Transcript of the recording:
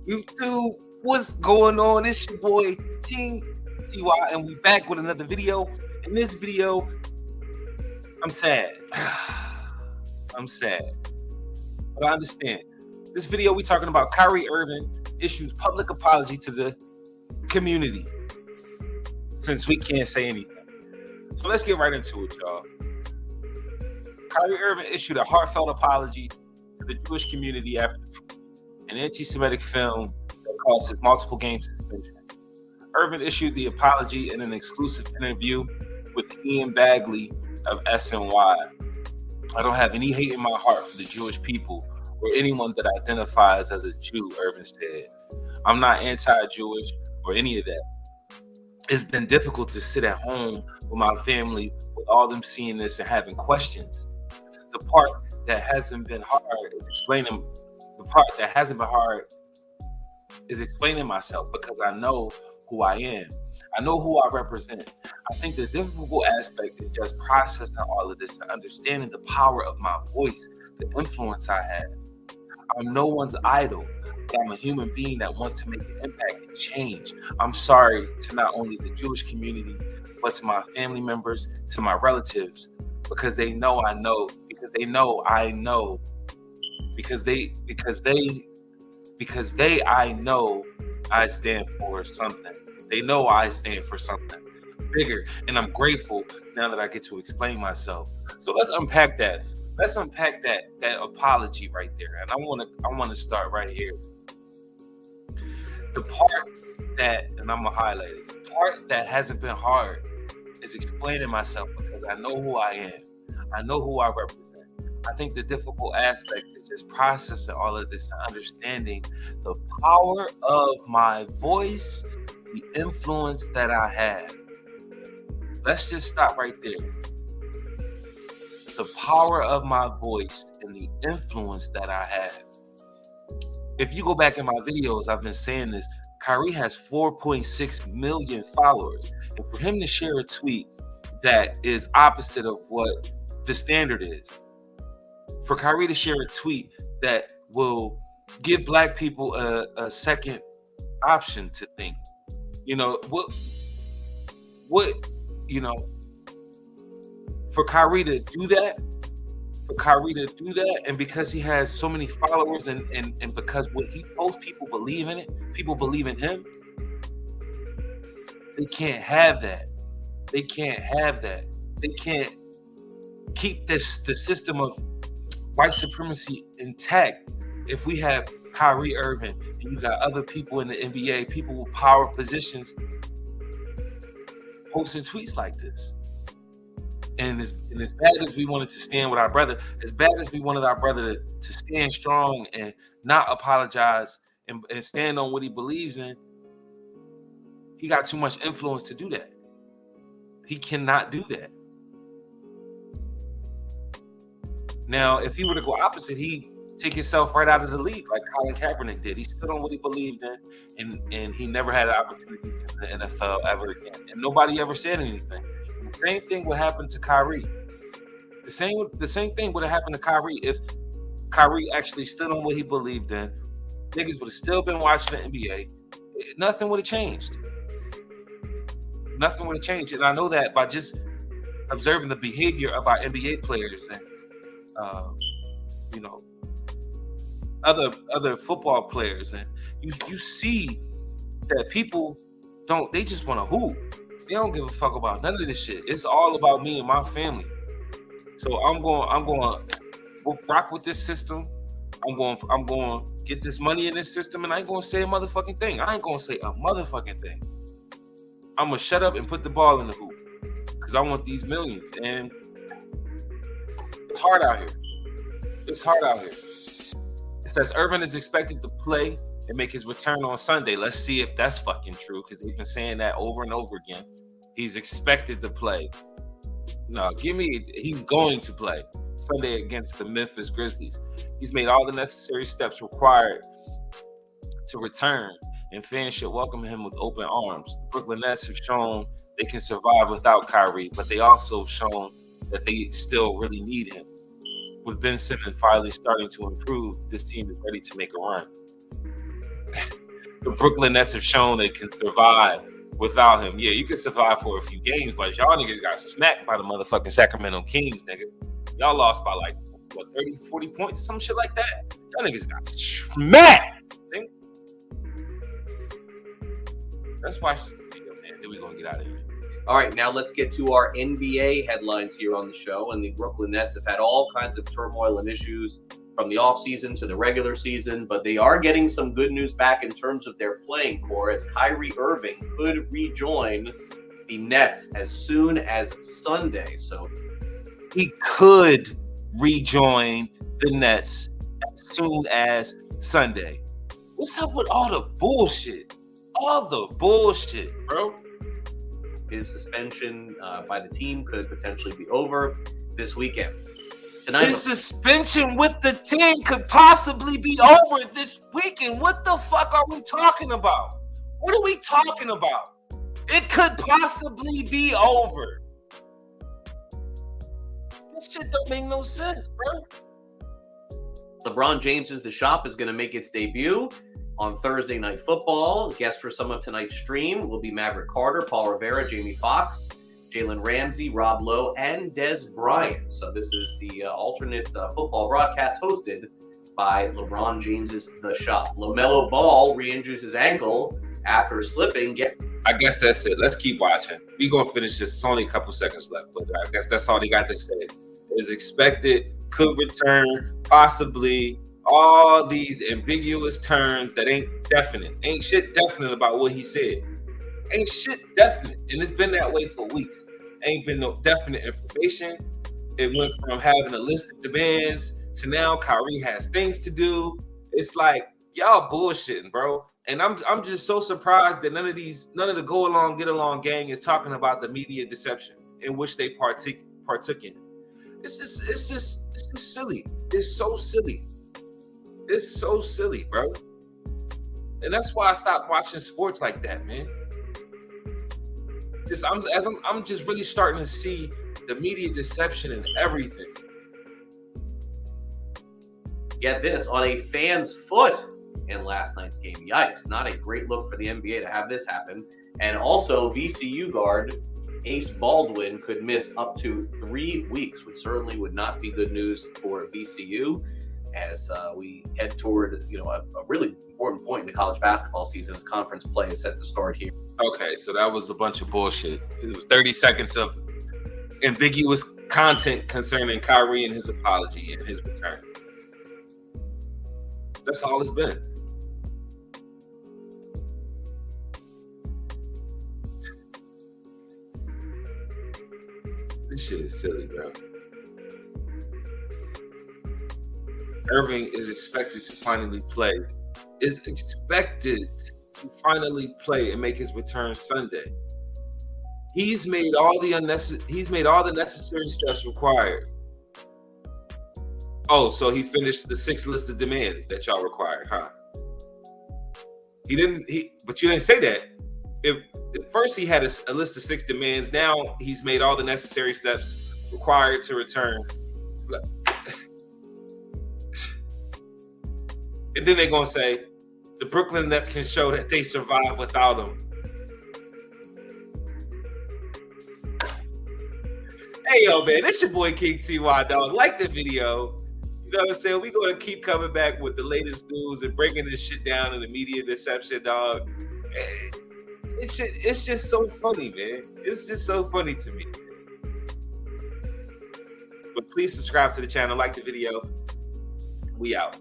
YouTube, what's going on? It's your boy King TY, and we back with another video. In this video, I'm sad. I'm sad, but I understand. This video, we talking about Kyrie Irving issues public apology to the community, since we can't say anything. So let's get right into it, y'all. Kyrie Irving issued a heartfelt apology to the Jewish community after an anti-Semitic film that causes multiple game suspension. Irving issued the apology in an exclusive interview with Ian Bagley of SNY. I don't have any hate in my heart for the Jewish people or anyone that identifies as a Jew, Irving said. I'm not anti-Jewish or any of that. It's been difficult to sit at home with my family with all them seeing this and having questions. The part that hasn't been hard is explaining myself because I know who I am. I know who I represent. I think the difficult aspect is just processing all of this and understanding the power of my voice, the influence I have. I'm no one's idol, but I'm a human being that wants to make an impact and change. I'm sorry to not only the Jewish community, but to my family members, to my relatives, because they know I know, because they know I know, because I know I stand for something. They know I stand for something bigger, and I'm grateful now that I get to explain myself. So let's unpack that. Let's unpack that apology right there. And I want to start right here. The part that, and I'm gonna highlight it, the part that hasn't been hard is explaining myself because I know who I am. I know who I represent. I think the difficult aspect is just processing all of this and understanding the power of my voice, the influence that I have. Let's just stop right there. The power of my voice and the influence that I have. If you go back in my videos, I've been saying this. Kyrie has 4.6 million followers. And for him to share a tweet that is opposite of what the standard is, for Kyrie to share a tweet that will give black people a second option to think, for Kyrie to do that, and because he has so many followers and because what he posts, people believe in it, people believe in him, they can't have that. They can't keep the system of white supremacy intact if we have Kyrie Irving and you got other people in the NBA, people with power positions, posting tweets like this. And as bad as we wanted to stand with our brother, as bad as we wanted our brother to stand strong and not apologize and stand on what he believes in, he got too much influence to do that. He cannot do that. Now, if he were to go opposite, he'd take himself right out of the league like Colin Kaepernick did. He stood on what he believed in, and he never had an opportunity in the NFL ever again. And nobody ever said anything. And the same thing would happen to Kyrie. The same thing would have happened to Kyrie if Kyrie actually stood on what he believed in. Niggas would have still been watching the NBA. Nothing would have changed. Nothing would have changed. And I know that by just observing the behavior of our NBA players and other football players, and you see that people they just want to hoop. They don't give a fuck about none of this shit. It's all about me and my family. So I'm going to rock with this system. I'm going to get this money in this system, and I ain't going to say a motherfucking thing. I ain't going to say a motherfucking thing. I'm going to shut up and put the ball in the hoop because I want these millions. And it's hard out here. It says Irving is expected to play and make his return on Sunday. Let's see if that's fucking true, because they've been saying that over and over again. He's expected to play. No, he's going to play Sunday against the Memphis Grizzlies. He's made all the necessary steps required to return, and fans should welcome him with open arms. The Brooklyn Nets have shown they can survive without Kyrie, but they also have shown that they still really need him. With Ben Simmons finally starting to improve, this team is ready to make a run. the Brooklyn Nets have shown they can survive without him. Yeah, you can survive for a few games, but y'all niggas got smacked by the motherfucking Sacramento Kings, nigga. Y'all lost by like, what, 30, 40 points, some shit like that? Y'all niggas got smacked, nigga. That's why, man, then we gonna get out of here. All right, now let's get to our NBA headlines here on the show. And the Brooklyn Nets have had all kinds of turmoil and issues from the offseason to the regular season, but they are getting some good news back in terms of their playing core, as Kyrie Irving could rejoin the Nets as soon as Sunday. So he could rejoin the Nets as soon as Sunday. What's up with all the bullshit? All the bullshit, bro. His suspension by the team could potentially be over this weekend. His suspension with the team could possibly be over this weekend. What the fuck are we talking about? What are we talking about? It could possibly be over. This shit don't make no sense, bro. LeBron James's The Shop is going to make its debut on Thursday Night Football. Guests for some of tonight's stream will be Maverick Carter, Paul Rivera, Jamie Foxx, Jalen Ramsey, Rob Lowe, and Des Bryant. So this is the alternate football broadcast hosted by LeBron James's The Shop. LaMelo Ball re-injures his ankle after slipping. I guess that's it. Let's keep watching. We're going to finish this. It's only a couple seconds left, but I guess that's all they got to say. Is expected, could return, possibly. All these ambiguous terms that ain't definite. Ain't shit definite about what he said. Ain't shit definite. And it's been that way for weeks. Ain't been no definite information. It went from having a list of demands to now Kyrie has things to do. It's like, y'all bullshitting, bro. And I'm just so surprised that none of the go along, get along gang is talking about the media deception in which they partook in. It's just silly. It's so silly. It's so silly, bro. And that's why I stopped watching sports like that, man. I'm just really starting to see the media deception and everything. Get this, on a fan's foot in last night's game. Yikes, not a great look for the NBA to have this happen. And also, VCU guard Ace Baldwin could miss up to 3 weeks, which certainly would not be good news for VCU. As we head toward, a really important point in the college basketball season as conference play is set to start here. Okay, so that was a bunch of bullshit. It was 30 seconds of ambiguous content concerning Kyrie and his apology and his return. That's all it's been. This shit is silly, bro. Irving is expected to finally play. Is expected to finally play and make his return Sunday. He's made all the necessary steps required. Oh, so he finished the 6 list of demands that y'all required, huh? But you didn't say that. At first he had a list of 6 demands. Now he's made all the necessary steps required to return. And then they're going to say, the Brooklyn Nets can show that they survive without him. Hey, yo, man, it's your boy King TY, dog. Like the video. You know what I'm saying? We're going to keep coming back with the latest news and breaking this shit down in the media deception, dog. It's just so funny, man. It's just so funny to me. But please subscribe to the channel, like the video. We out.